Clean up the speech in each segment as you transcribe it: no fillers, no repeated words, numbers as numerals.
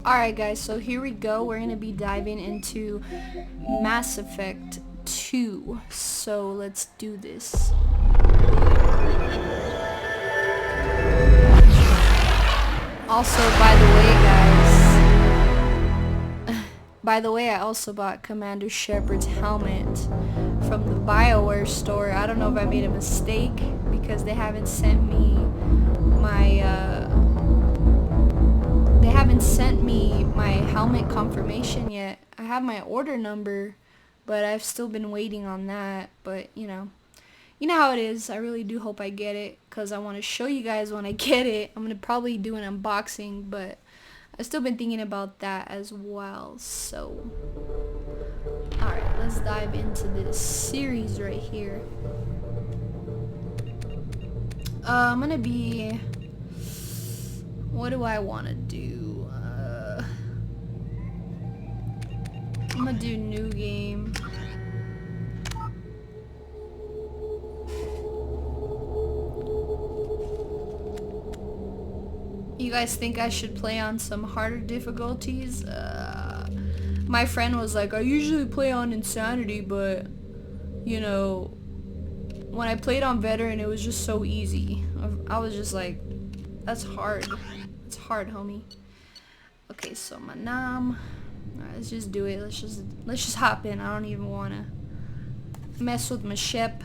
Alright guys, so here we go. We're going to be diving into Mass Effect 2. So let's do this. Also, by the way, I also bought Commander Shepard's helmet from the BioWare store. I don't know if I made a mistake because they haven't sent me my helmet confirmation yet. I have my order number, but I've still been waiting on that. But you know how it is. I really do hope I get it because I want to show you guys when I get it. I'm gonna probably do an unboxing, but I've still been thinking about that as well. So alright, let's dive into this series right here. I'm gonna be, what do I want to do? I'm gonna do new game. You guys think I should play on some harder difficulties? My friend was like, I usually play on Insanity, but you know, when I played on Veteran, it was just so easy. I was just like, that's hard. It's hard, homie. Okay, so Manam. Alright, let's just do it. Let's just hop in. I don't even wanna mess with my ship.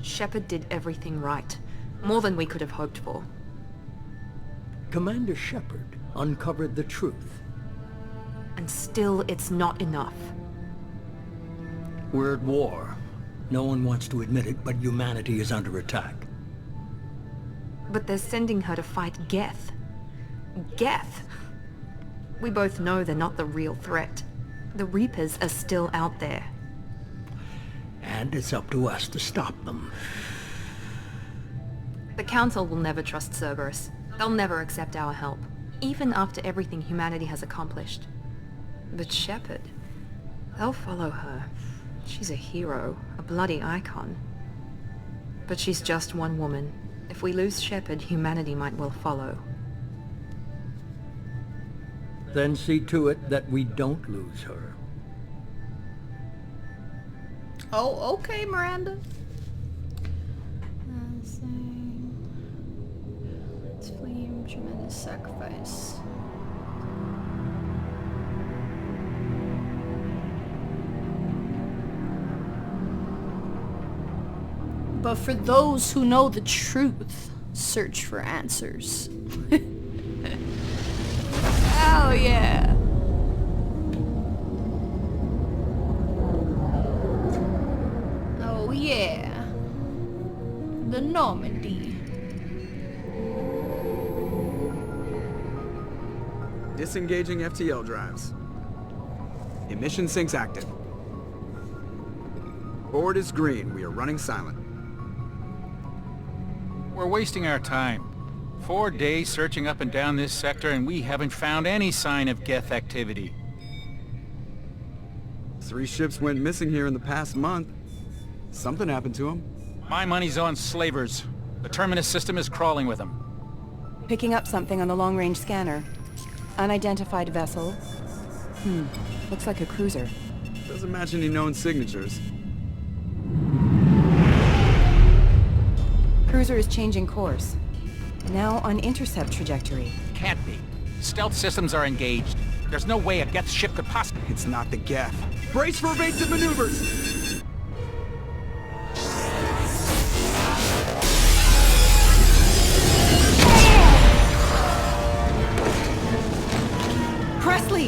Shepard did everything right. More than we could have hoped for. Commander Shepard uncovered the truth. And still, it's not enough. We're at war. No one wants to admit it, but humanity is under attack. But they're sending her to fight Geth. Geth! We both know they're not the real threat. The Reapers are still out there. And it's up to us to stop them. The Council will never trust Cerberus. They'll never accept our help, even after everything humanity has accomplished. But Shepard, they'll follow her. She's a hero, a bloody icon. But she's just one woman. If we lose Shepard, humanity might well follow. Then see to it that we don't lose her. Oh, okay, Miranda. Let's flame, tremendous sacrifice. But for those who know the truth, search for answers. Hell yeah. Oh yeah. The Normandy. Disengaging FTL drives. Emission sinks active. Board is green. We are running silent. We're wasting our time. 4 days searching up and down this sector and we haven't found any sign of Geth activity. 3 ships went missing here in the past month. Something happened to them. My money's on slavers. The Terminus system is crawling with them. Picking up something on the long-range scanner. Unidentified vessel. Looks like a cruiser. Doesn't match any known signatures. Cruiser is changing course. Now on intercept trajectory. Can't be. Stealth systems are engaged. There's no way a Geth ship could possibly... It's not the Geth. Brace for evasive maneuvers! Presley!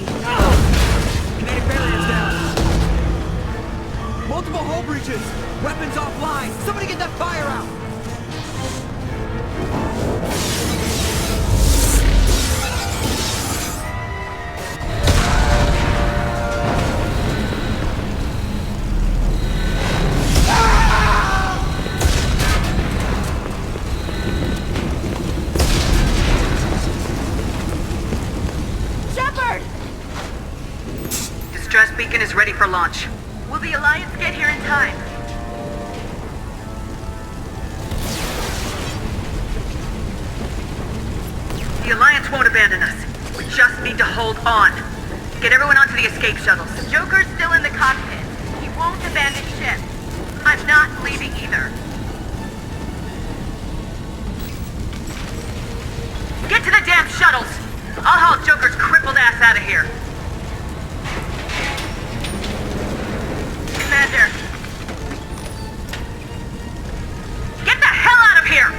Kinetic barriers down! Multiple hull breaches! Weapons offline! Somebody get that fire out! beacon is ready for launch. Will the Alliance get here in time? The Alliance won't abandon us. We just need to hold on. Get everyone onto the escape shuttles. Joker's still in the cockpit. He won't abandon ship. I'm not leaving either. Get to the damn shuttles! I'll haul Joker's crippled ass out of here. Commander. Get the hell out of here!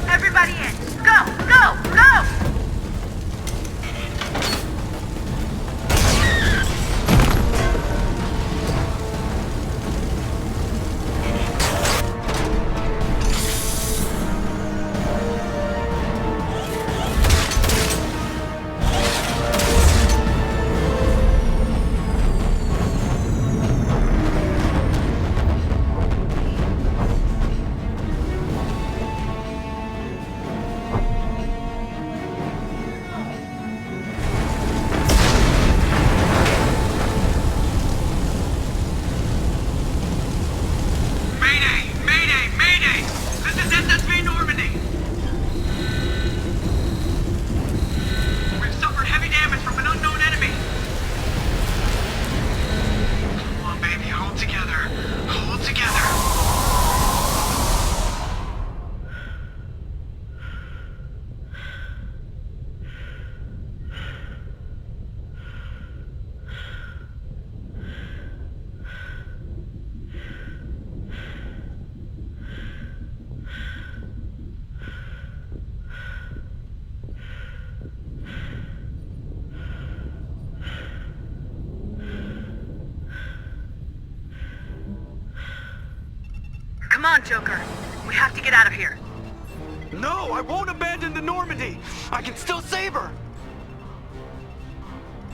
Everybody in. Go, go, go! Come on, Joker. We have to get out of here. No, I won't abandon the Normandy! I can still save her!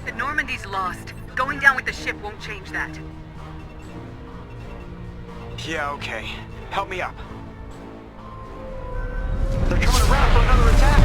The Normandy's lost. Going down with the ship won't change that. Yeah, okay. Help me up. They're coming around for another attack!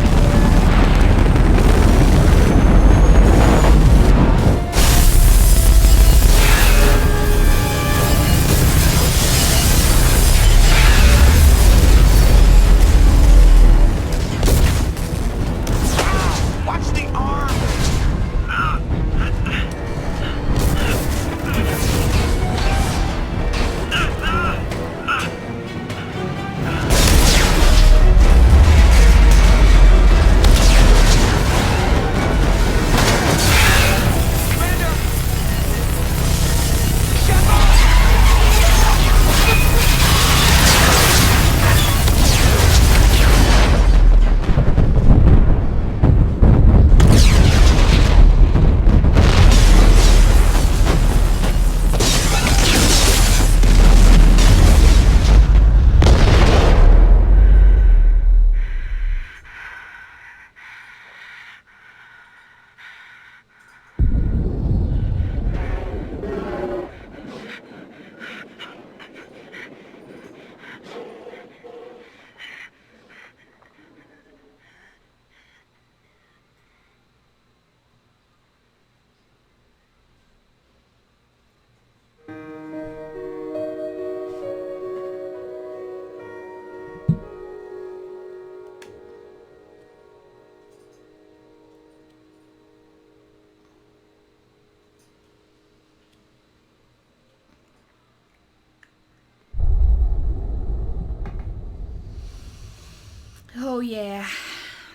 Oh yeah,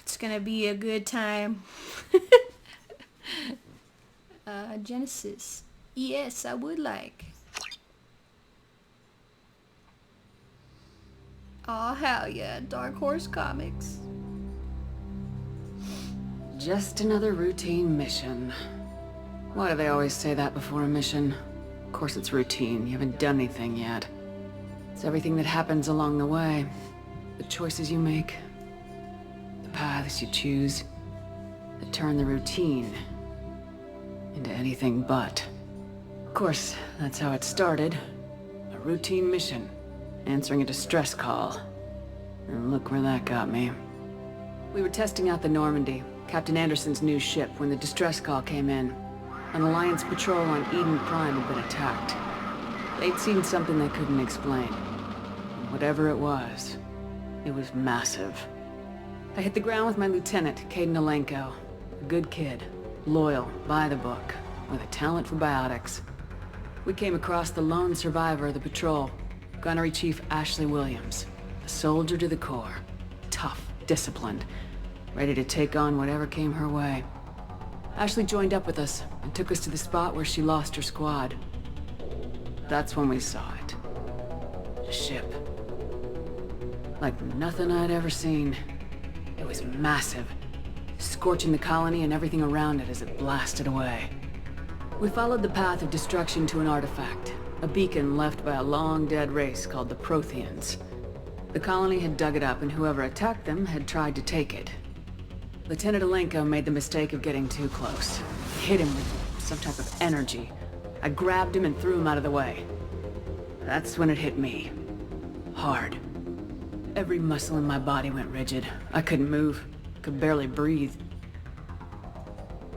it's gonna be a good time. Genesis. Yes, I would like. Aw, hell yeah, Dark Horse Comics. Just another routine mission. Why do they always say that before a mission? Of course it's routine. You haven't done anything yet. It's everything that happens along the way. The choices you make. The paths you choose. That turn the routine into anything but. Of course, that's how it started. A routine mission. answering a distress call. And look where that got me. We were testing out the Normandy, Captain Anderson's new ship, when the distress call came in. An Alliance patrol on Eden Prime had been attacked. They'd seen something they couldn't explain. And whatever it was massive. I hit the ground with my lieutenant, Caden Alenko. A good kid, loyal, by the book, with a talent for biotics. We came across the lone survivor of the patrol, Gunnery Chief Ashley Williams. A soldier to the core. Tough, disciplined, ready to take on whatever came her way. Ashley joined up with us and took us to the spot where she lost her squad. That's when we saw it. A ship. Like nothing I'd ever seen. It was massive, scorching the colony and everything around it as it blasted away. We followed the path of destruction to an artifact, a beacon left by a long-dead race called the Protheans. The colony had dug it up, and whoever attacked them had tried to take it. Lieutenant Alenko made the mistake of getting too close. Hit him with some type of energy. I grabbed him and threw him out of the way. That's when it hit me. Hard. Every muscle in my body went rigid. I couldn't move. Could barely breathe.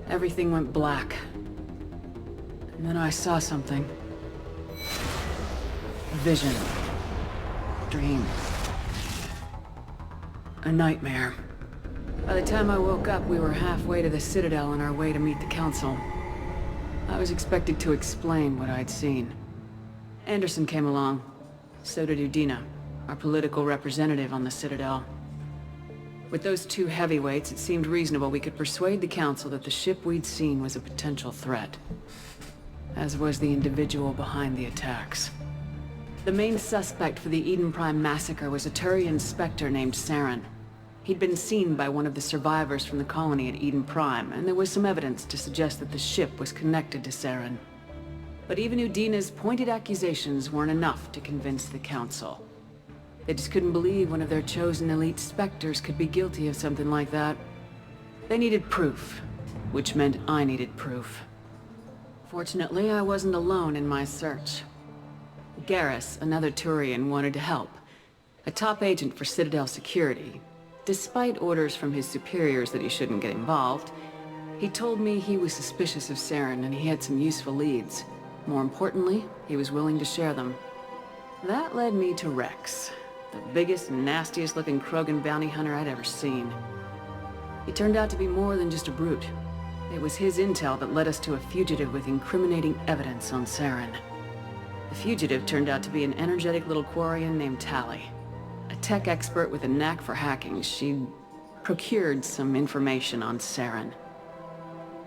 Everything went black. And then I saw something. A vision. Dream. A nightmare. By the time I woke up, we were halfway to the Citadel on our way to meet the Council. I was expected to explain what I'd seen. Anderson came along. So did Udina, our political representative on the Citadel. With those two heavyweights, it seemed reasonable we could persuade the Council that the ship we'd seen was a potential threat. As was the individual behind the attacks. The main suspect for the Eden Prime massacre was a Turian Spectre named Saren. He'd been seen by one of the survivors from the colony at Eden Prime, and there was some evidence to suggest that the ship was connected to Saren. But even Udina's pointed accusations weren't enough to convince the Council. They just couldn't believe one of their chosen elite Spectres could be guilty of something like that. They needed proof, which meant I needed proof. Fortunately, I wasn't alone in my search. Garrus, another Turian, wanted to help. A top agent for Citadel security. Despite orders from his superiors that he shouldn't get involved, he told me he was suspicious of Saren and he had some useful leads. More importantly, he was willing to share them. That led me to Rex, the biggest, nastiest looking Krogan bounty hunter I'd ever seen. He turned out to be more than just a brute. It was his intel that led us to a fugitive with incriminating evidence on Saren. The fugitive turned out to be an energetic little Quarian named Tally. A tech expert with a knack for hacking. She'd procured some information on Saren.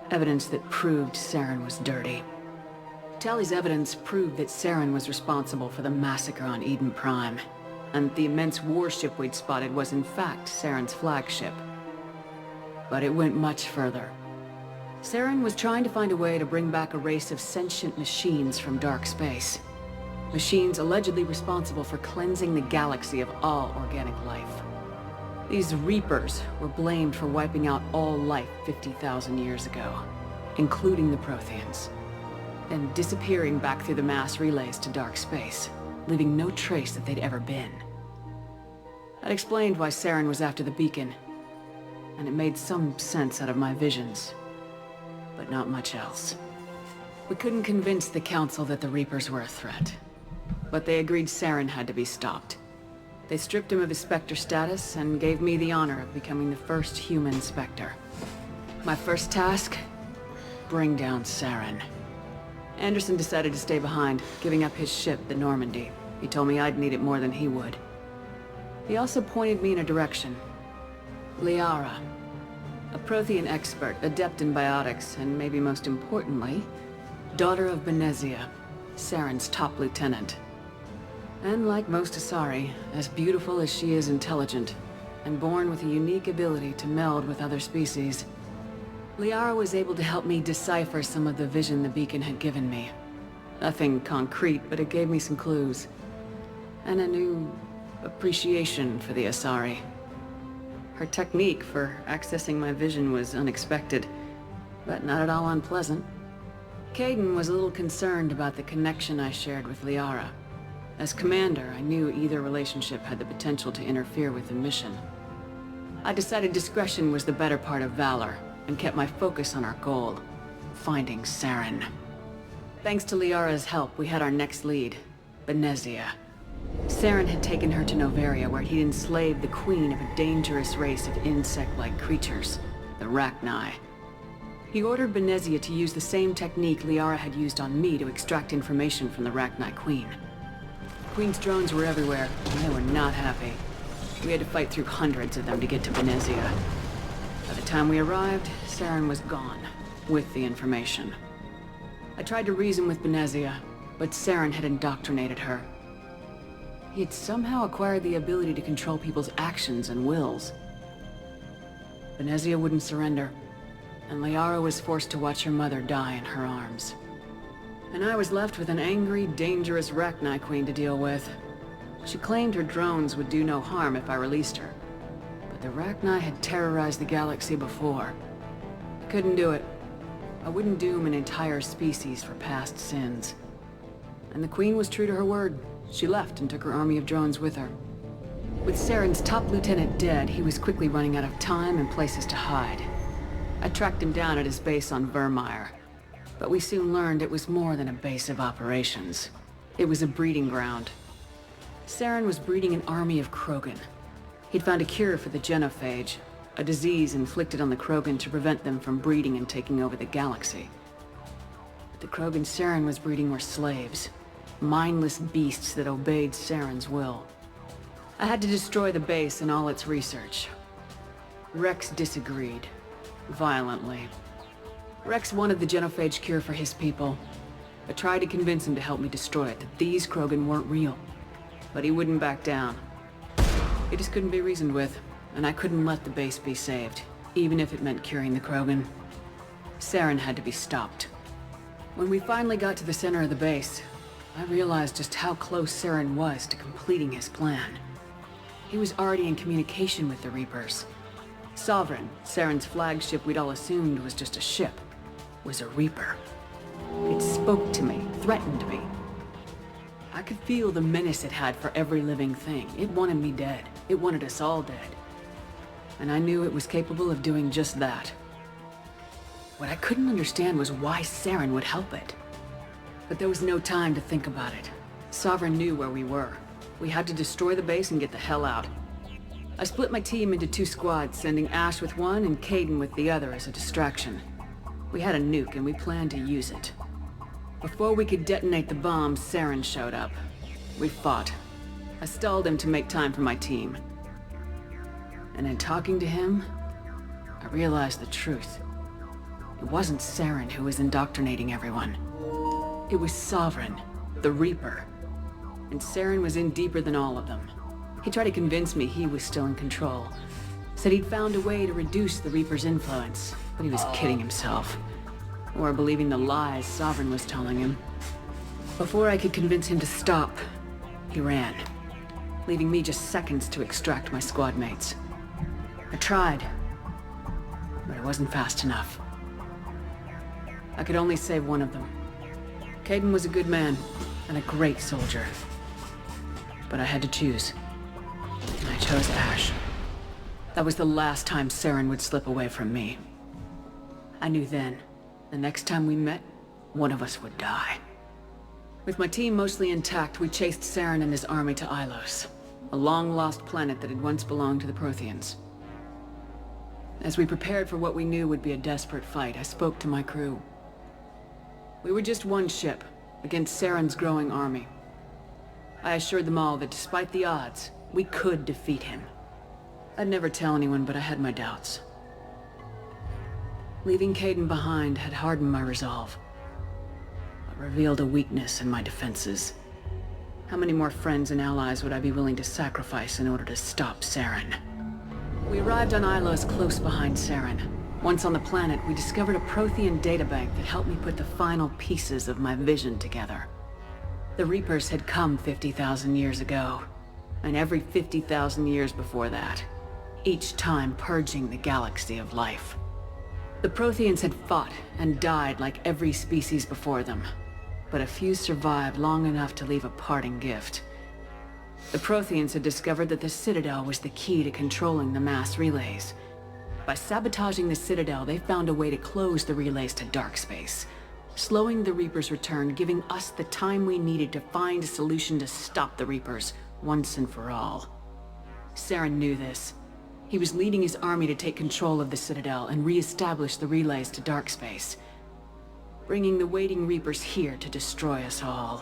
Evidence that proved Saren was dirty. Tally's evidence proved that Saren was responsible for the massacre on Eden Prime, and the immense warship we'd spotted was in fact Saren's flagship. But it went much further. Saren was trying to find a way to bring back a race of sentient machines from dark space. Machines allegedly responsible for cleansing the galaxy of all organic life. These Reapers were blamed for wiping out all life 50,000 years ago, including the Protheans, and disappearing back through the mass relays to dark space, leaving no trace that they'd ever been. That explained why Saren was after the beacon, and it made some sense out of my visions, but not much else. We couldn't convince the Council that the Reapers were a threat, but they agreed Saren had to be stopped. They stripped him of his Spectre status and gave me the honor of becoming the first human Spectre. My first task? Bring down Saren. Anderson decided to stay behind, giving up his ship, the Normandy. He told me I'd need it more than he would. He also pointed me in a direction. Liara. A Prothean expert, adept in biotics, and maybe most importantly, daughter of Benezia, Saren's top lieutenant. And like most Asari, as beautiful as she is intelligent, and born with a unique ability to meld with other species, Liara was able to help me decipher some of the vision the beacon had given me. Nothing concrete, but it gave me some clues. And a new appreciation for the Asari. Her technique for accessing my vision was unexpected, but not at all unpleasant. Caden was a little concerned about the connection I shared with Liara. As commander, I knew either relationship had the potential to interfere with the mission. I decided discretion was the better part of valor, and kept my focus on our goal, finding Saren. Thanks to Liara's help, we had our next lead, Benezia. Saren had taken her to Noveria, where he'd enslaved the queen of a dangerous race of insect-like creatures, the Rachni. He ordered Benezia to use the same technique Liara had used on me to extract information from the Rachni queen. The queen's drones were everywhere, and they were not happy. We had to fight through hundreds of them to get to Benezia. By the time we arrived, Saren was gone, with the information. I tried to reason with Benezia, but Saren had indoctrinated her. He had somehow acquired the ability to control people's actions and wills. Benezia wouldn't surrender, and Liara was forced to watch her mother die in her arms. And I was left with an angry, dangerous Rachni queen to deal with. She claimed her drones would do no harm if I released her. But the Rachni had terrorized the galaxy before. I couldn't do it. I wouldn't doom an entire species for past sins. And the queen was true to her word. She left and took her army of drones with her. With Saren's top lieutenant dead, he was quickly running out of time and places to hide. I tracked him down at his base on Vermeer. But we soon learned it was more than a base of operations. It was a breeding ground. Saren was breeding an army of Krogan. He'd found a cure for the genophage, a disease inflicted on the Krogan to prevent them from breeding and taking over the galaxy. But the Krogan Saren was breeding were slaves, mindless beasts that obeyed Saren's will. I had to destroy the base and all its research. Rex disagreed, violently. Rex wanted the genophage cure for his people. I tried to convince him to help me destroy it, that these Krogan weren't real. But he wouldn't back down. He just couldn't be reasoned with, and I couldn't let the base be saved, even if it meant curing the Krogan. Saren had to be stopped. When we finally got to the center of the base, I realized just how close Saren was to completing his plan. He was already in communication with the Reapers. Sovereign, Saren's flagship we'd all assumed was just a ship, was a Reaper. It spoke to me, threatened me. I could feel the menace it had for every living thing. It wanted me dead. It wanted us all dead. And I knew it was capable of doing just that. What I couldn't understand was why Saren would help it. But there was no time to think about it. Sovereign knew where we were. We had to destroy the base and get the hell out. I split my team into 2 squads, sending Ash with one and Kaidan with the other as a distraction. We had a nuke and we planned to use it. Before we could detonate the bomb, Saren showed up. We fought. I stalled him to make time for my team. And in talking to him, I realized the truth. It wasn't Saren who was indoctrinating everyone. It was Sovereign, the Reaper. And Saren was in deeper than all of them. He tried to convince me he was still in control. Said he'd found a way to reduce the Reaper's influence, but he was kidding himself. Or believing the lies Sovereign was telling him. Before I could convince him to stop, he ran, leaving me just seconds to extract my squad mates. I tried, but I wasn't fast enough. I could only save one of them. Kaidan was a good man, and a great soldier. But I had to choose. And I chose Ash. That was the last time Saren would slip away from me. I knew then, the next time we met, one of us would die. With my team mostly intact, we chased Saren and his army to Ilos, a long-lost planet that had once belonged to the Protheans. As we prepared for what we knew would be a desperate fight, I spoke to my crew. We were just one ship, against Saren's growing army. I assured them all that despite the odds, we could defeat him. I'd never tell anyone, but I had my doubts. Leaving Kaidan behind had hardened my resolve, but revealed a weakness in my defenses. How many more friends and allies would I be willing to sacrifice in order to stop Saren? We arrived on Ilos close behind Saren. Once on the planet, we discovered a Prothean databank that helped me put the final pieces of my vision together. The Reapers had come 50,000 years ago, and every 50,000 years before that, each time purging the galaxy of life. The Protheans had fought and died like every species before them, but a few survived long enough to leave a parting gift, The Protheans had discovered that the Citadel was the key to controlling the mass relays. By sabotaging the Citadel, they found a way to close the relays to dark space, slowing the Reapers' return, giving us the time we needed to find a solution to stop the Reapers once and for all. Saren knew this. He was leading his army to take control of the Citadel and re-establish the relays to dark space, bringing the waiting Reapers here to destroy us all.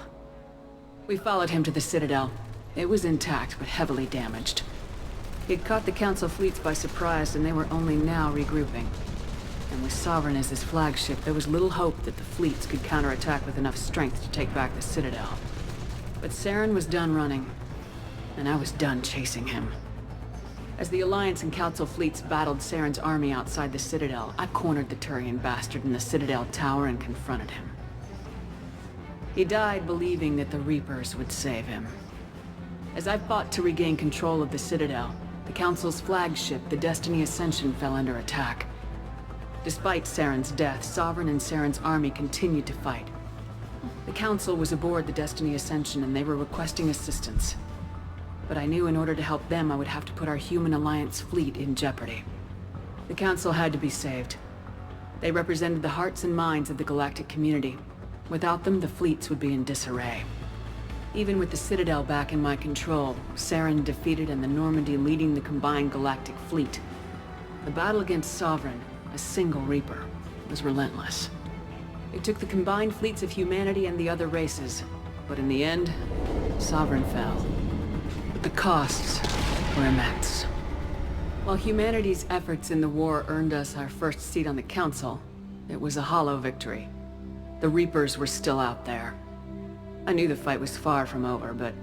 We followed him to the Citadel. It was intact, but heavily damaged. He'd caught the Council fleets by surprise, and they were only now regrouping. And with Sovereign as his flagship, there was little hope that the fleets could counterattack with enough strength to take back the Citadel. But Saren was done running, and I was done chasing him. As the Alliance and Council fleets battled Saren's army outside the Citadel, I cornered the Turian bastard in the Citadel tower and confronted him. He died believing that the Reapers would save him. As I fought to regain control of the Citadel, the Council's flagship, the Destiny Ascension, fell under attack. Despite Saren's death, Sovereign and Saren's army continued to fight. The Council was aboard the Destiny Ascension and they were requesting assistance. But I knew in order to help them, I would have to put our human Alliance fleet in jeopardy. The Council had to be saved. They represented the hearts and minds of the galactic community. Without them, the fleets would be in disarray. Even with the Citadel back in my control, Saren defeated and the Normandy leading the combined galactic fleet, the battle against Sovereign, a single Reaper, was relentless. It took the combined fleets of humanity and the other races, but in the end, Sovereign fell. But the costs were immense. While humanity's efforts in the war earned us our first seat on the Council, it was a hollow victory. The Reapers were still out there. I knew the fight was far from over, but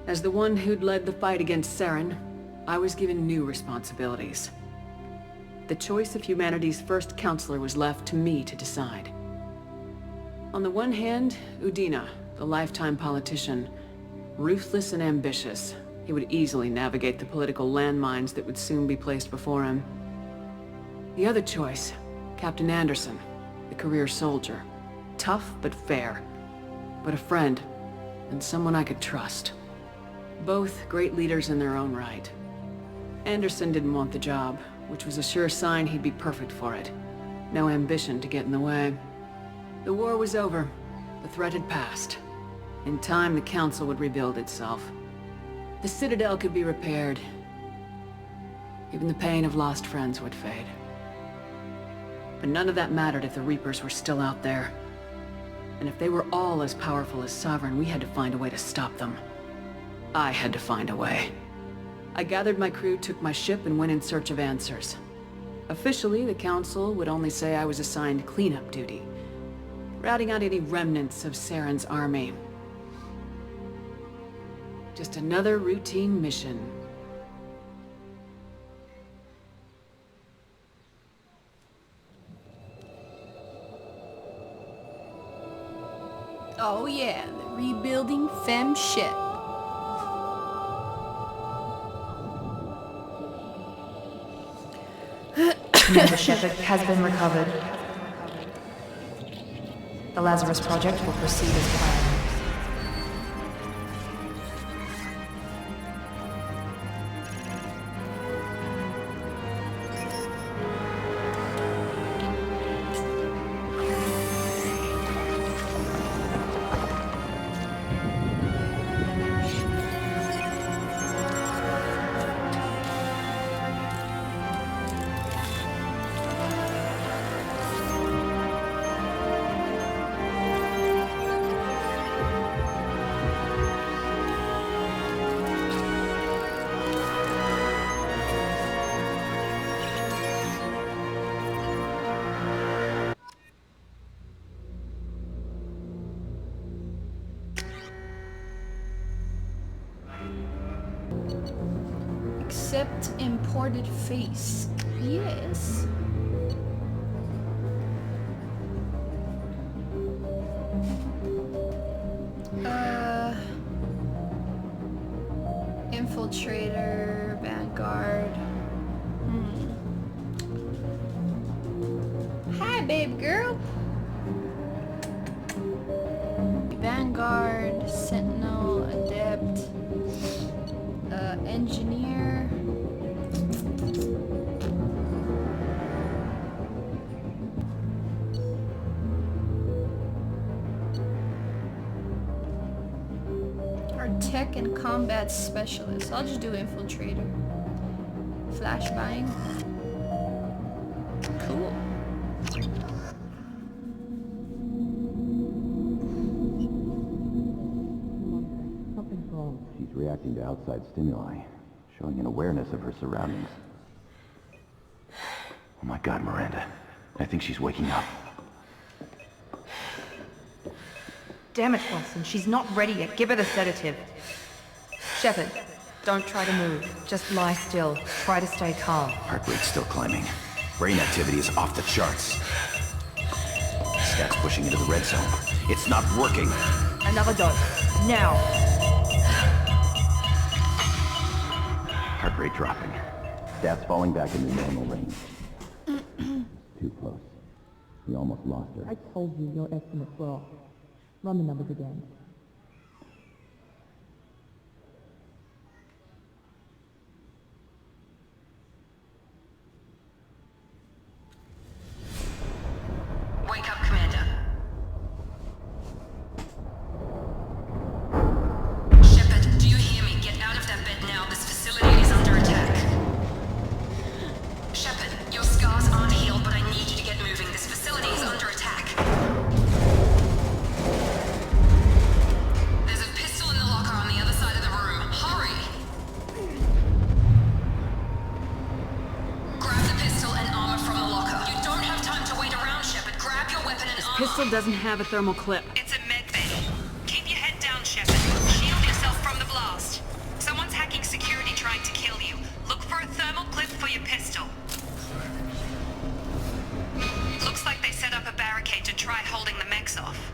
as the one who'd led the fight against Saren, I was given new responsibilities. The choice of humanity's first counselor was left to me to decide. On the one hand, Udina, the lifetime politician, ruthless and ambitious. He would easily navigate the political landmines that would soon be placed before him. The other choice, Captain Anderson, the career soldier. Tough but fair, but a friend, and someone I could trust. Both great leaders in their own right. Anderson didn't want the job, which was a sure sign he'd be perfect for it. No ambition to get in the way. The war was over. The threat had passed. In time, the Council would rebuild itself. The Citadel could be repaired. Even the pain of lost friends would fade. But none of that mattered if the Reapers were still out there. And if they were all as powerful as Sovereign, we had to find a way to stop them. I had to find a way. I gathered my crew, took my ship, and went in search of answers. Officially, the Council would only say I was assigned cleanup duty, routing out any remnants of Saren's army. Just another routine mission. Oh yeah, the rebuilding fem ship. Commander Shepard has been recovered. The Lazarus Project will proceed as planned. Accept imported face. Yes. Infiltrator, Vanguard. Hi, babe girl. Vanguard, Sentinel, Adept. Tech and combat specialist. I'll just do infiltrator. Flashbang. Cool. She's reacting to outside stimuli, showing an awareness of her surroundings. Oh my God, Miranda. I think she's waking up. Damn it, Wilson. She's not ready yet. Give her the sedative. Shepard, don't try to move. Just lie still. Try to stay calm. Heart rate's still climbing. Brain activity is off the charts. Stats pushing into the red zone. It's not working. Another dose. Now. Heart rate dropping. Stats falling back into normal range. Too close. We almost lost her. I told you your estimates were off. Run the numbers again. Wake up, Commander. Shepard, do you hear me? Get out of that bed now. This facility is under attack. Shepard, your scars aren't healed, but I need you to get moving. This facility is under attack. There's a pistol in the locker on the other side of the room. Hurry! Grab the pistol and armor from the locker. You don't have time to wait around, Shepard. Grab your weapon and armor. Pistol doesn't have a thermal clip. It's a med bay. Keep your head down, Shepard. Shield yourself from the blast. Someone's hacking security trying to kill you. Look for a thermal clip for your pistol. Looks like they set up a barricade to try holding the mechs off.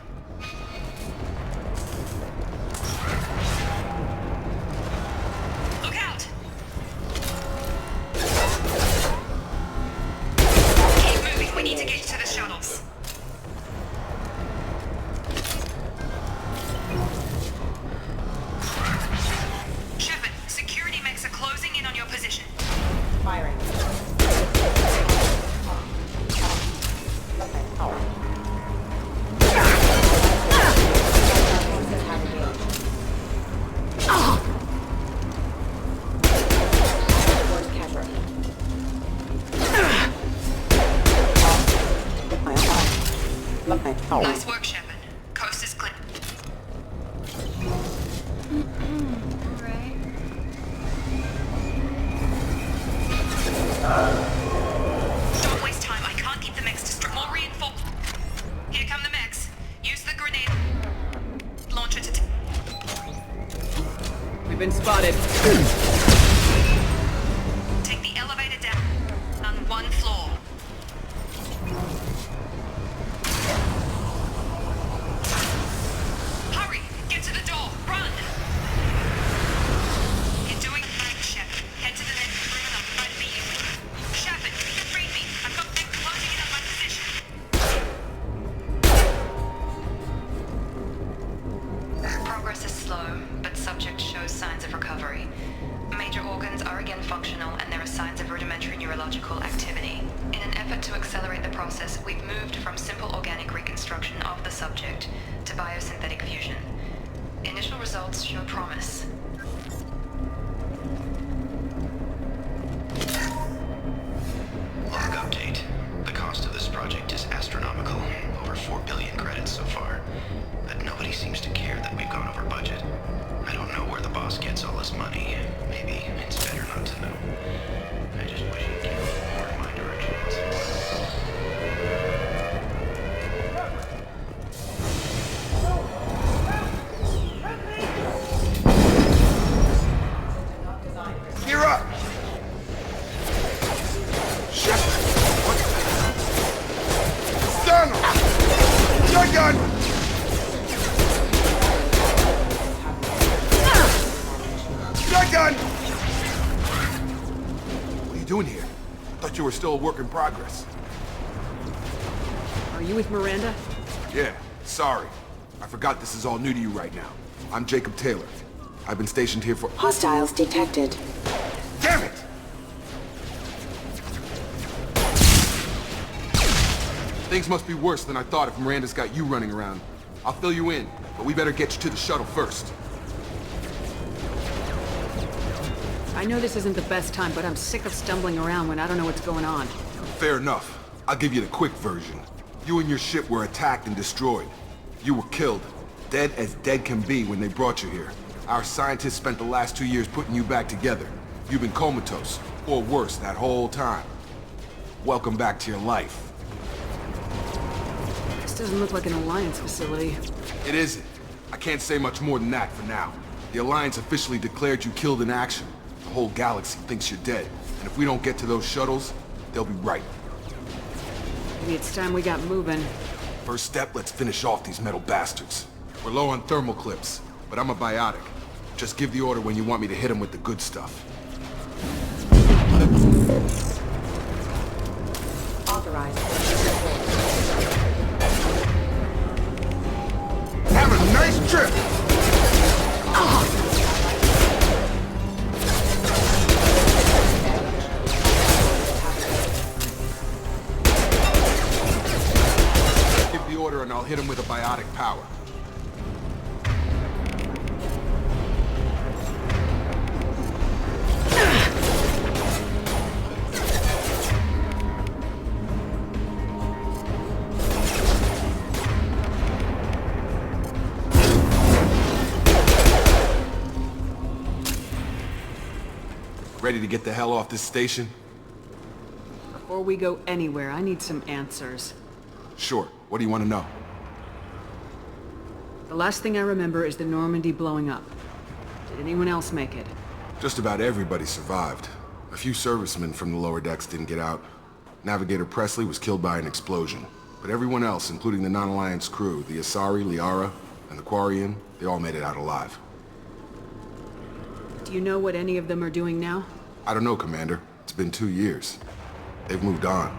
Look out! Keep moving. We need to get to the shuttles. Shepard, security mechs are closing in on your position. Firing. Nice work, Shepard. Coast is clear. Alright. Don't waste time. I can't keep the mechs distracted. More reinforced. Here come the mechs. Use the grenade launcher to... We've been spotted. Take the elevator down on one floor. Hurry! Get to the door! Run! You're doing fine, Shepard. Head to the next room and I'll try to meet you. Shepard, read me. I've got mechs closing in on my position. Progress is slow, but subject shows signs of recovery. Major organs are again functional and there are signs of rudimentary neurological activity. In an effort to accelerate the process, we've moved from simple organic reconstruction of the subject to biosynthetic fusion. Initial results show promise. Log update. The cost of this project is astronomical. Over 4 billion credits so far. But nobody seems to care that we've gone over budget. I don't know where the boss gets all this money. Maybe it's better not to know. I just wish he'd give more in my directions. Gear up! Shepard! What the hell? Stand up! Shotgun! Shotgun! What are you doing here? I thought you were still a work in progress. Are you with Miranda? Yeah, sorry. I forgot this is all new to you right now. I'm Jacob Taylor. I've been stationed here for— Hostiles detected. Damn it! Things must be worse than I thought if Miranda's got you running around. I'll fill you in, but we better get you to the shuttle first. I know this isn't the best time, but I'm sick of stumbling around when I don't know what's going on. Fair enough. I'll give you the quick version. You and your ship were attacked and destroyed. You were killed. Dead as dead can be when they brought you here. Our scientists spent the last 2 years putting you back together. You've been comatose, or worse, that whole time. Welcome back to your life. This doesn't look like an Alliance facility. It isn't. I can't say much more than that for now. The Alliance officially declared you killed in action. The whole galaxy thinks you're dead. And if we don't get to those shuttles, they'll be right. Maybe it's time we got moving. First step, let's finish off these metal bastards. We're low on thermal clips, but I'm a biotic. Just give the order when you want me to hit them with the good stuff. Authorized. Have a nice trip! Give the order and I'll hit him with a biotic power. Ready to get the hell off this station? Before we go anywhere, I need some answers. Sure. What do you want to know? The last thing I remember is the Normandy blowing up. Did anyone else make it? Just about everybody survived. A few servicemen from the lower decks didn't get out. Navigator Presley was killed by an explosion. But everyone else, including the non-Alliance crew, the Asari, Liara, and the Quarian, they all made it out alive. Do you know what any of them are doing now? I don't know, Commander. It's been 2 years. They've moved on.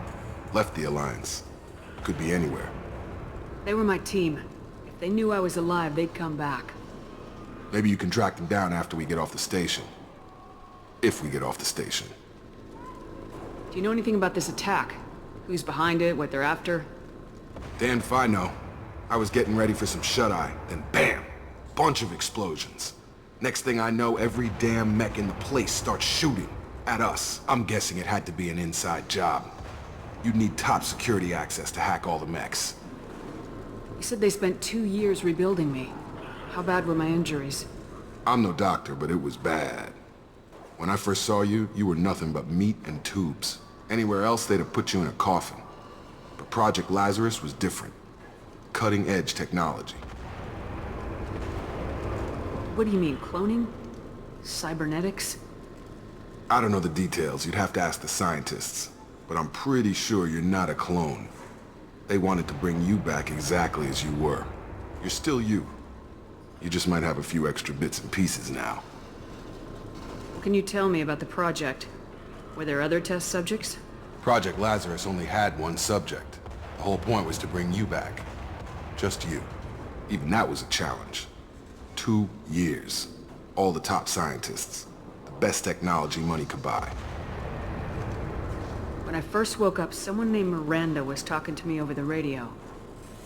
Left the Alliance. Could be anywhere. They were my team. If they knew I was alive, they'd come back. Maybe you can track them down after we get off the station. If we get off the station. Do you know anything about this attack? Who's behind it, what they're after? Damn if I know. I was getting ready for some shut-eye, then bam! Bunch of explosions. Next thing I know, every damn mech in the place starts shooting at us. I'm guessing it had to be an inside job. You'd need top security access to hack all the mechs. You said they spent 2 years rebuilding me. How bad were my injuries? I'm no doctor, but it was bad. When I first saw you, you were nothing but meat and tubes. Anywhere else, they'd have put you in a coffin. But Project Lazarus was different. Cutting-edge technology. What do you mean, cloning? Cybernetics? I don't know the details. You'd have to ask the scientists. But I'm pretty sure you're not a clone. They wanted to bring you back exactly as you were. You're still you. You just might have a few extra bits and pieces now. What can you tell me about the project? Were there other test subjects? Project Lazarus only had one subject. The whole point was to bring you back. Just you. Even that was a challenge. 2 years. All the top scientists. The best technology money could buy. When I first woke up, someone named Miranda was talking to me over the radio.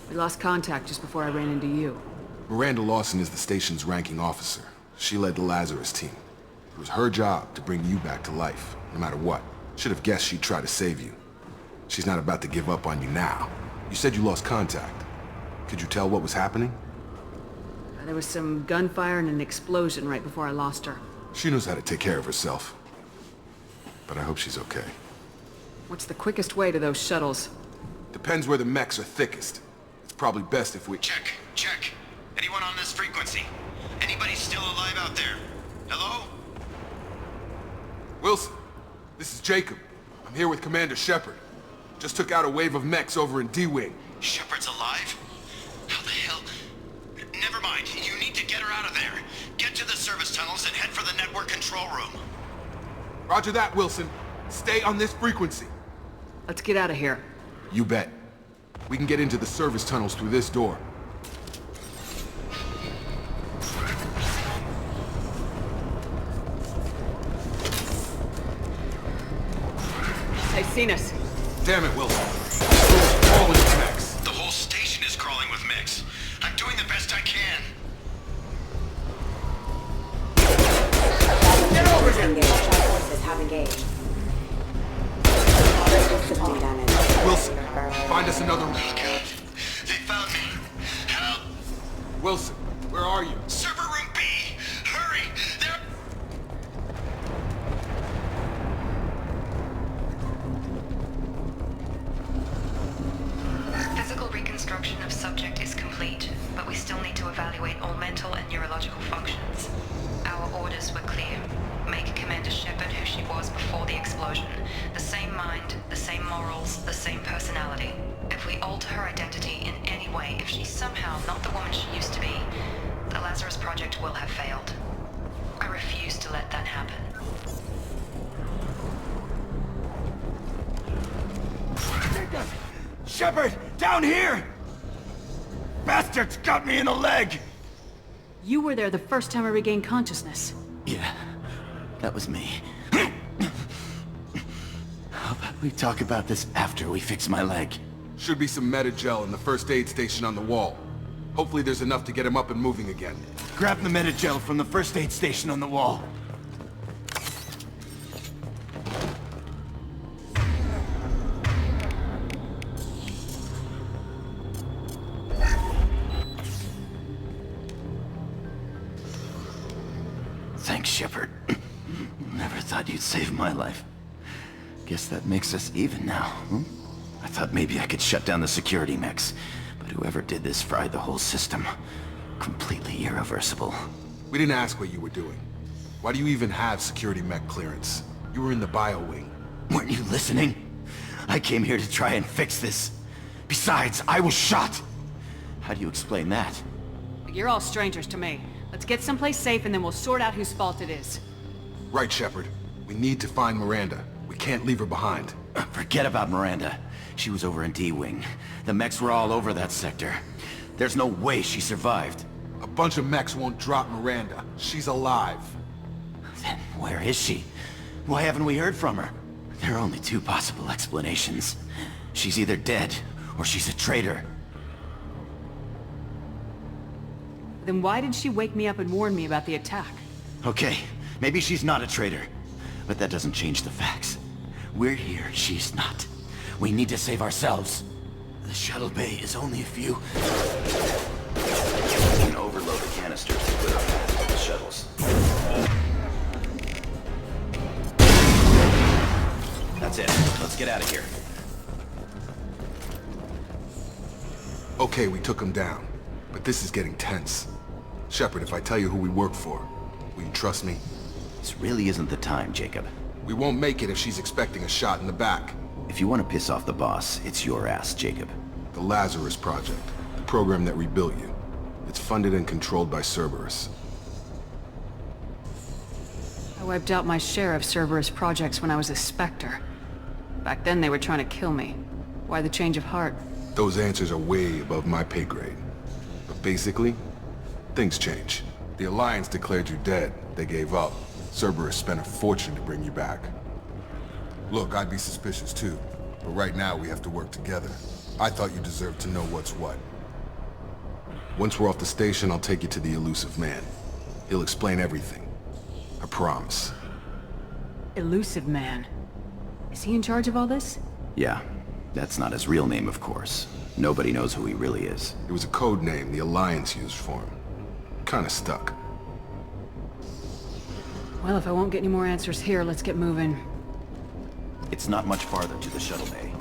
We lost contact just before I ran into you. Miranda Lawson is the station's ranking officer. She led the Lazarus team. It was her job to bring you back to life, no matter what. Should have guessed she'd try to save you. She's not about to give up on you now. You said you lost contact. Could you tell what was happening? There was some gunfire and an explosion right before I lost her. She knows how to take care of herself. But I hope she's okay. What's the quickest way to those shuttles? Depends where the mechs are thickest. It's probably best if we... Check. Anyone on this frequency? Anybody still alive out there? Hello? Wilson, this is Jacob. I'm here with Commander Shepard. Just took out a wave of mechs over in D-Wing. Shepard's alive? How the hell? Never mind. You need to get her out of there. Get to the service tunnels and head for the network control room. Roger that, Wilson. Stay on this frequency. Let's get out of here. You bet. We can get into the service tunnels through this door. They've seen us. Damn it, Wilson. Crawling with mechs. The whole station is crawling with mechs. I'm doing the best I can. Get over here! engaged. Critical system damage. Wilson, find us another... Oh god. They found me. Help! Wilson, where are you? Server room B! Hurry! They're... Physical reconstruction of subject is complete, but we still need to evaluate all mental and neurological functions. Our orders were clear. Make Commander Shepard who she was before the explosion. The same mind, the same morals, the same personality. If we alter her identity in any way, if she's somehow not the woman she used to be, the Lazarus Project will have failed. I refuse to let that happen. Shepard! Down here! Bastards got me in the leg! You were there the first time I regained consciousness. Yeah, that was me. How about we talk about this after we fix my leg? Should be some Metagel in the first aid station on the wall. Hopefully there's enough to get him up and moving again. Grab the Metagel from the first aid station on the wall. Thanks, Shepard. Never thought you'd save my life. Guess that makes us even now, hmm? I thought maybe I could shut down the security mechs, but whoever did this fried the whole system. Completely irreversible. We didn't ask what you were doing. Why do you even have security mech clearance? You were in the bio wing. Weren't you listening? I came here to try and fix this. Besides, I was shot. How do you explain that? You're all strangers to me. Let's get someplace safe and then we'll sort out whose fault it is. Right, Shepard. We need to find Miranda. We can't leave her behind. Forget about Miranda. She was over in D-Wing. The mechs were all over that sector. There's no way she survived. A bunch of mechs won't drop Miranda. She's alive. Then where is she? Why haven't we heard from her? There are only two possible explanations. She's either dead, or she's a traitor. Then why did she wake me up and warn me about the attack? Okay, maybe she's not a traitor, but that doesn't change the facts. We're here, she's not. We need to save ourselves. The shuttle bay is only a few... You can overload the canisters to put up the shuttles. That's it. Let's get out of here. Okay, we took him down, but this is getting tense. Shepard, if I tell you who we work for, will you trust me? This really isn't the time, Jacob. We won't make it if she's expecting a shot in the back. If you want to piss off the boss, it's your ass, Jacob. The Lazarus Project, the program that rebuilt you. It's funded and controlled by Cerberus. I wiped out my share of Cerberus projects when I was a Spectre. Back then they were trying to kill me. Why the change of heart? Those answers are way above my pay grade. But basically, things change. The Alliance declared you dead. They gave up. Cerberus spent a fortune to bring you back. Look, I'd be suspicious too, but right now we have to work together. I thought you deserved to know what's what. Once we're off the station, I'll take you to the elusive man. He'll explain everything. I promise. Elusive Man. Is he in charge of all this? Yeah, that's not his real name, of course. Nobody knows who he really is. It was a code name the Alliance used for him. Kinda stuck. Well, if I won't get any more answers here, let's get moving. It's not much farther to the shuttle bay.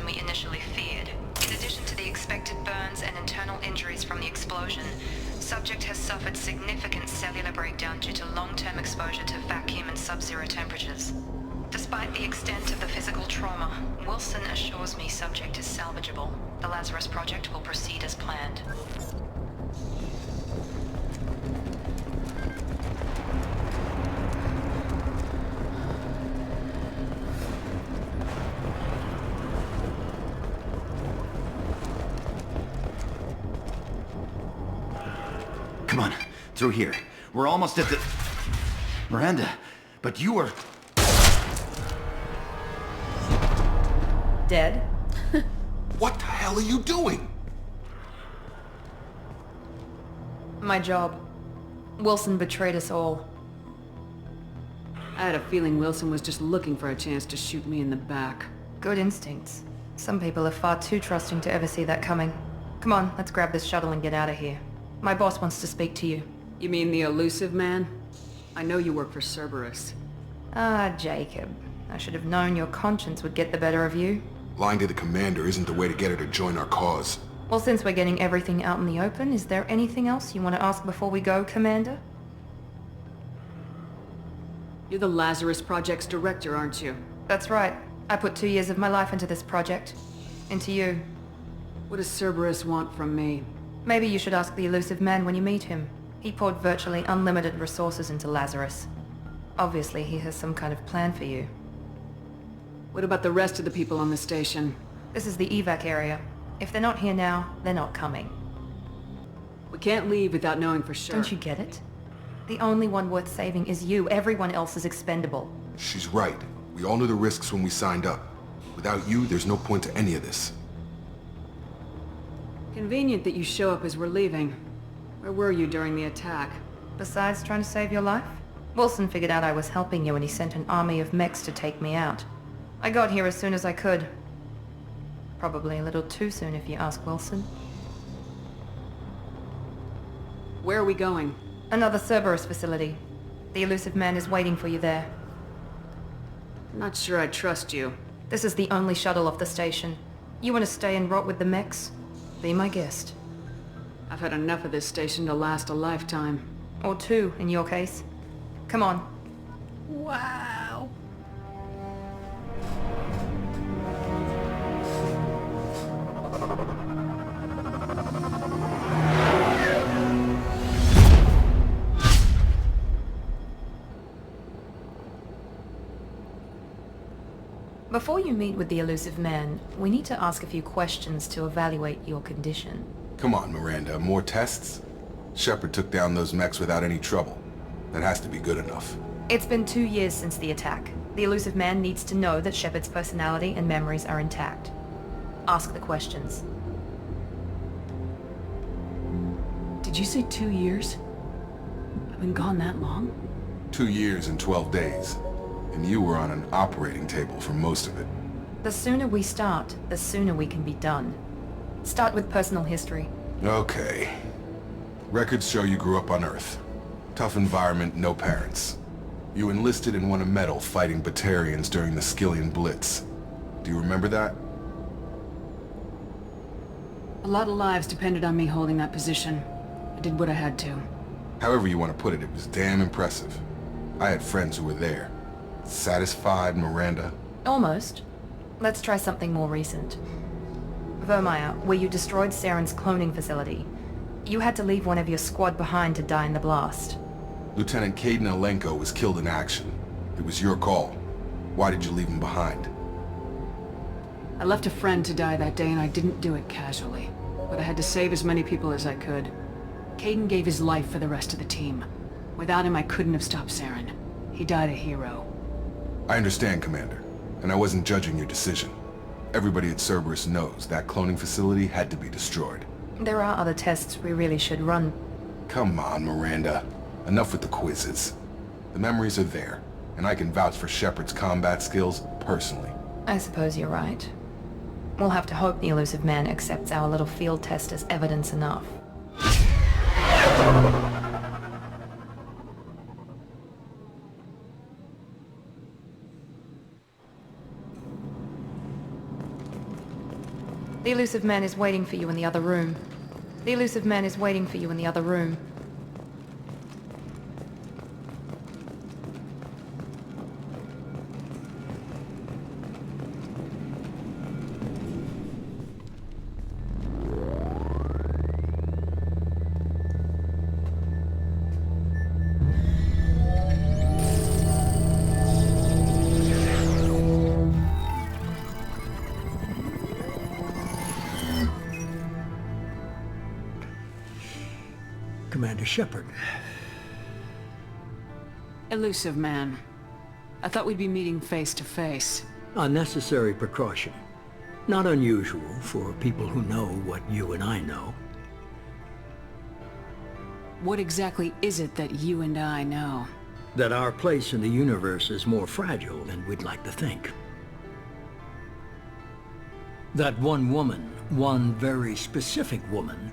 than we initially feared. In addition to the expected burns and internal injuries from the explosion, subject has suffered significant cellular breakdown due to long-term exposure to vacuum and sub-zero temperatures. Despite the extent of the physical trauma, Wilson assures me subject is salvageable. The Lazarus Project will proceed as planned. Come on, through here. We're almost at the... Miranda, but you were... Dead? What the hell are you doing? My job. Wilson betrayed us all. I had a feeling Wilson was just looking for a chance to shoot me in the back. Good instincts. Some people are far too trusting to ever see that coming. Come on, let's grab this shuttle and get out of here. My boss wants to speak to you. You mean the elusive man? I know you work for Cerberus. Ah, Jacob. I should have known your conscience would get the better of you. Lying to the commander isn't the way to get her to join our cause. Well, since we're getting everything out in the open, is there anything else you want to ask before we go, Commander? You're the Lazarus Project's director, aren't you? That's right. I put 2 years of my life into this project. Into you. What does Cerberus want from me? Maybe you should ask the elusive man when you meet him. He poured virtually unlimited resources into Lazarus. Obviously, he has some kind of plan for you. What about the rest of the people on the station? This is the evac area. If they're not here now, they're not coming. We can't leave without knowing for sure. Don't you get it? The only one worth saving is you. Everyone else is expendable. She's right. We all knew the risks when we signed up. Without you, there's no point to any of this. Convenient that you show up as we're leaving. Where were you during the attack? Besides trying to save your life? Wilson figured out I was helping you and he sent an army of mechs to take me out. I got here as soon as I could. Probably a little too soon if you ask Wilson. Where are we going? Another Cerberus facility. The elusive man is waiting for you there. I'm not sure I trust you. This is the only shuttle off the station. You want to stay and rot with the mechs? Be my guest. I've had enough of this station to last a lifetime. Or 2, in your case. Come on. Wow. Before you meet with the elusive man, we need to ask a few questions to evaluate your condition. Come on, Miranda. More tests? Shepard took down those mechs without any trouble. That has to be good enough. It's been 2 years since the attack. The elusive man needs to know that Shepard's personality and memories are intact. Ask the questions. Did you say 2 years? I've been gone that long? 2 years and 12 days. And you were on an operating table for most of it. The sooner we start, the sooner we can be done. Start with personal history. Okay. Records show you grew up on Earth. Tough environment, no parents. You enlisted and won a medal fighting Batarians during the Skillian Blitz. Do you remember that? A lot of lives depended on me holding that position. I did what I had to. However you want to put it, it was damn impressive. I had friends who were there. Satisfied, Miranda? Almost. Let's try something more recent. Vermeer, where you destroyed Saren's cloning facility. You had to leave one of your squad behind to die in the blast. Lieutenant Caden Alenko was killed in action. It was your call. Why did you leave him behind? I left a friend to die that day and I didn't do it casually. But I had to save as many people as I could. Caden gave his life for the rest of the team. Without him, I couldn't have stopped Saren. He died a hero. I understand, Commander. And I wasn't judging your decision. Everybody at Cerberus knows that cloning facility had to be destroyed. There are other tests we really should run. Come on, Miranda. Enough with the quizzes. The memories are there, and I can vouch for Shepard's combat skills personally. I suppose you're right. We'll have to hope the elusive man accepts our little field test as evidence enough. The elusive man is waiting for you in the other room. The elusive man is waiting for you in the other room. Commander Shepard. Elusive man. I thought we'd be meeting face to face. A necessary precaution. Not unusual for people who know what you and I know. What exactly is it that you and I know? That our place in the universe is more fragile than we'd like to think. That one woman, one very specific woman,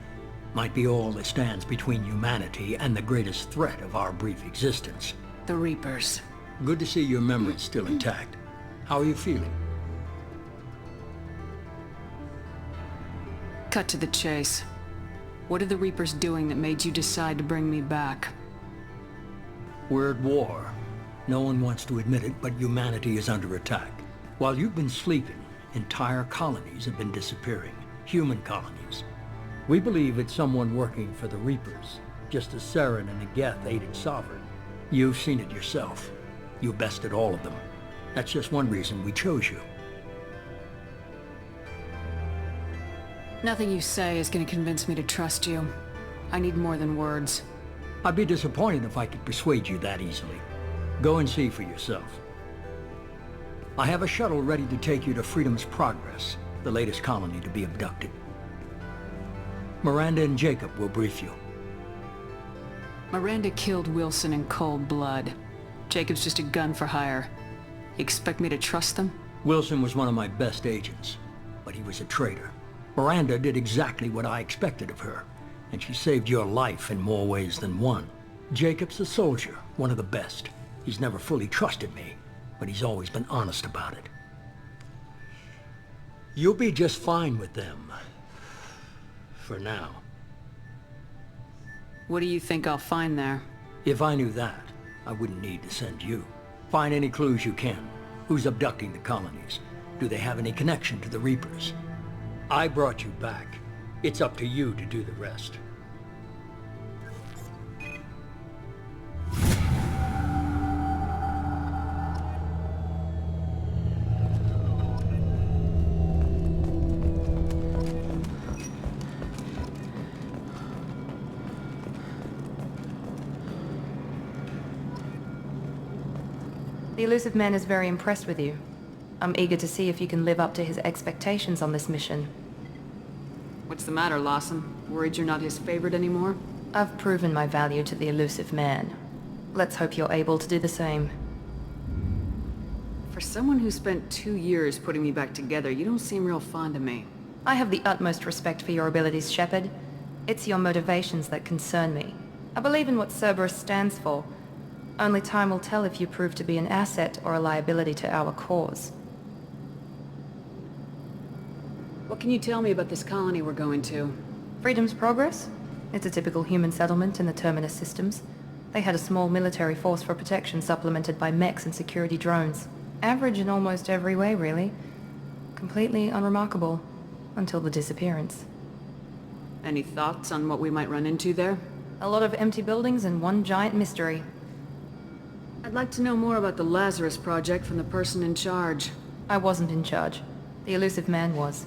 might be all that stands between humanity and the greatest threat of our brief existence. The Reapers. Good to see your memory's still intact. How are you feeling? Cut to the chase. What are the Reapers doing that made you decide to bring me back? We're at war. No one wants to admit it, but humanity is under attack. While you've been sleeping, entire colonies have been disappearing. Human colonies. We believe it's someone working for the Reapers, just as Saren and the Geth aided Sovereign. You've seen it yourself. You bested all of them. That's just one reason we chose you. Nothing you say is going to convince me to trust you. I need more than words. I'd be disappointed if I could persuade you that easily. Go and see for yourself. I have a shuttle ready to take you to Freedom's Progress, the latest colony to be abducted. Miranda and Jacob will brief you. Miranda killed Wilson in cold blood. Jacob's just a gun for hire. You expect me to trust them? Wilson was one of my best agents, but he was a traitor. Miranda did exactly what I expected of her, and she saved your life in more ways than one. Jacob's a soldier, one of the best. He's never fully trusted me, but he's always been honest about it. You'll be just fine with them. For now. What do you think I'll find there? If I knew that, I wouldn't need to send you. Find any clues you can. Who's abducting the colonies? Do they have any connection to the Reapers? I brought you back. It's up to you to do the rest. The elusive man is very impressed with you. I'm eager to see if you can live up to his expectations on this mission. What's the matter, Lawson? Worried you're not his favorite anymore? I've proven my value to the elusive man. Let's hope you're able to do the same. For someone who spent 2 years putting me back together, you don't seem real fond of me. I have the utmost respect for your abilities, Shepard. It's your motivations that concern me. I believe in what Cerberus stands for. Only time will tell if you prove to be an asset or a liability to our cause. What can you tell me about this colony we're going to? Freedom's Progress? It's a typical human settlement in the Terminus systems. They had a small military force for protection supplemented by mechs and security drones. Average in almost every way, really. Completely unremarkable. Until the disappearance. Any thoughts on what we might run into there? A lot of empty buildings and one giant mystery. I'd like to know more about the Lazarus Project from the person in charge. I wasn't in charge. The elusive man was.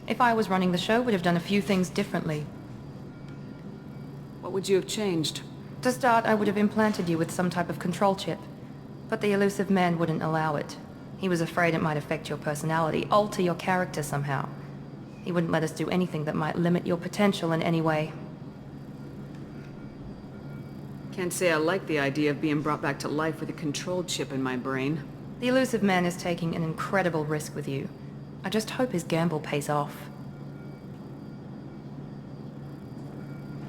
If I was running the show, would have done a few things differently. What would you have changed? To start, I would have implanted you with some type of control chip. But the elusive man wouldn't allow it. He was afraid it might affect your personality, alter your character somehow. He wouldn't let us do anything that might limit your potential in any way. Can't say I like the idea of being brought back to life with a control chip in my brain. The elusive man is taking an incredible risk with you. I just hope his gamble pays off.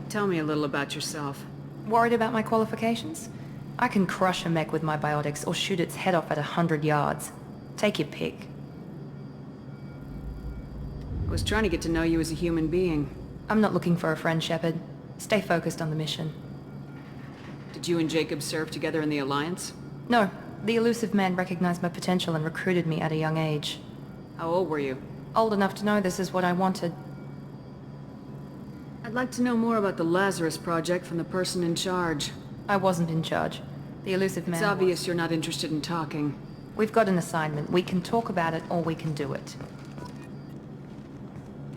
Tell me a little about yourself. Worried about my qualifications? I can crush a mech with my biotics or shoot its head off at 100 yards. Take your pick. I was trying to get to know you as a human being. I'm not looking for a friend, Shepard. Stay focused on the mission. Did you and Jacob serve together in the Alliance? No, the elusive man recognized my potential and recruited me at a young age. How old were you? Old enough to know this is what I wanted. I'd like to know more about the Lazarus Project from the person in charge. I wasn't in charge. The elusive man It's obvious was. you're not interested in talking. We've got an assignment. We can talk about it or we can do it.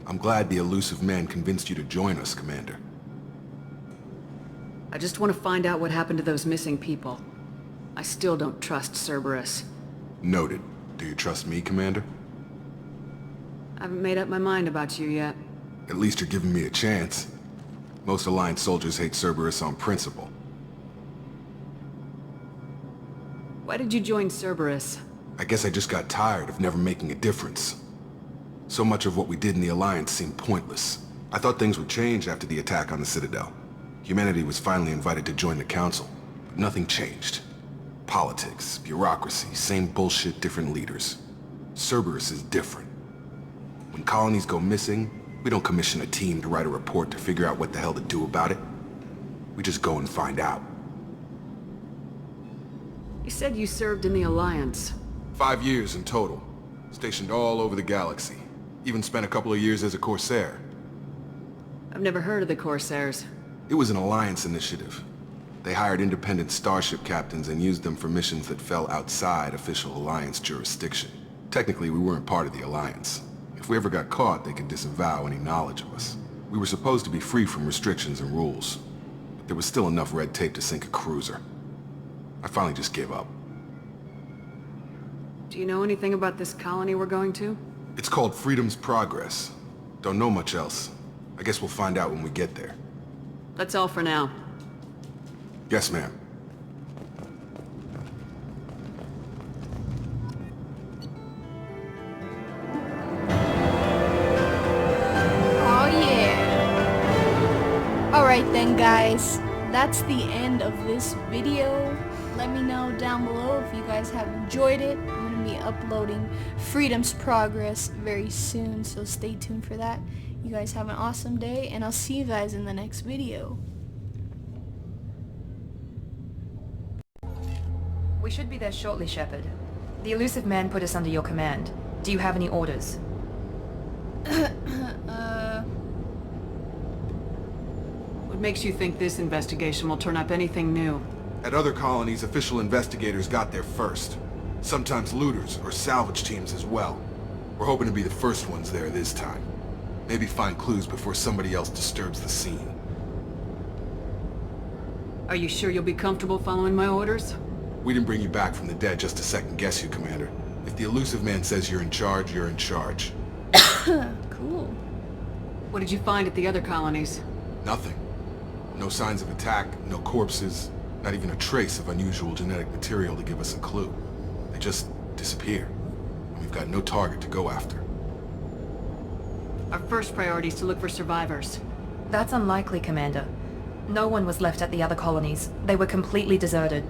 I'm glad the elusive man convinced you to join us, Commander. I just want to find out what happened to those missing people. I still don't trust Cerberus. Noted. Do you trust me, Commander? I haven't made up my mind about you yet. At least you're giving me a chance. Most Alliance soldiers hate Cerberus on principle. Why did you join Cerberus? I guess I just got tired of never making a difference. So much of what we did in the Alliance seemed pointless. I thought things would change after the attack on the Citadel. Humanity was finally invited to join the Council, but nothing changed. Politics, bureaucracy, same bullshit, different leaders. Cerberus is different. When colonies go missing, we don't commission a team to write a report to figure out what the hell to do about it. We just go and find out. You said you served in the Alliance. 5 years in total. Stationed all over the galaxy. Even spent a couple of years as a Corsair. I've never heard of the Corsairs. It was an Alliance initiative. They hired independent starship captains and used them for missions that fell outside official Alliance jurisdiction. Technically, we weren't part of the Alliance. If we ever got caught, they could disavow any knowledge of us. We were supposed to be free from restrictions and rules, but there was still enough red tape to sink a cruiser. I finally just gave up. Do you know anything about this colony we're going to? It's called Freedom's Progress. Don't know much else. I guess we'll find out when we get there. That's all for now. Yes, ma'am. Oh yeah. Alright then guys, that's the end of this video. Let me know down below if you guys have enjoyed it. I'm going to be uploading Freedom's Progress very soon, so stay tuned for that. You guys have an awesome day, and I'll see you guys in the next video. We should be there shortly, Shepard. The elusive man put us under your command. Do you have any orders? What makes you think this investigation will turn up anything new? At other colonies, official investigators got there first. Sometimes looters or salvage teams as well. We're hoping to be the first ones there this time. Maybe find clues before somebody else disturbs the scene. Are you sure you'll be comfortable following my orders? We didn't bring you back from the dead just to second guess you, Commander. If the elusive man says you're in charge, you're in charge. Cool. What did you find at the other colonies? Nothing. No signs of attack, no corpses, not even a trace of unusual genetic material to give us a clue. They just disappear. And we've got no target to go after. Our first priority is to look for survivors. That's unlikely, Commander. No one was left at the other colonies. They were completely deserted.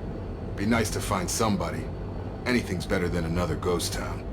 Be nice to find somebody. Anything's better than another ghost town.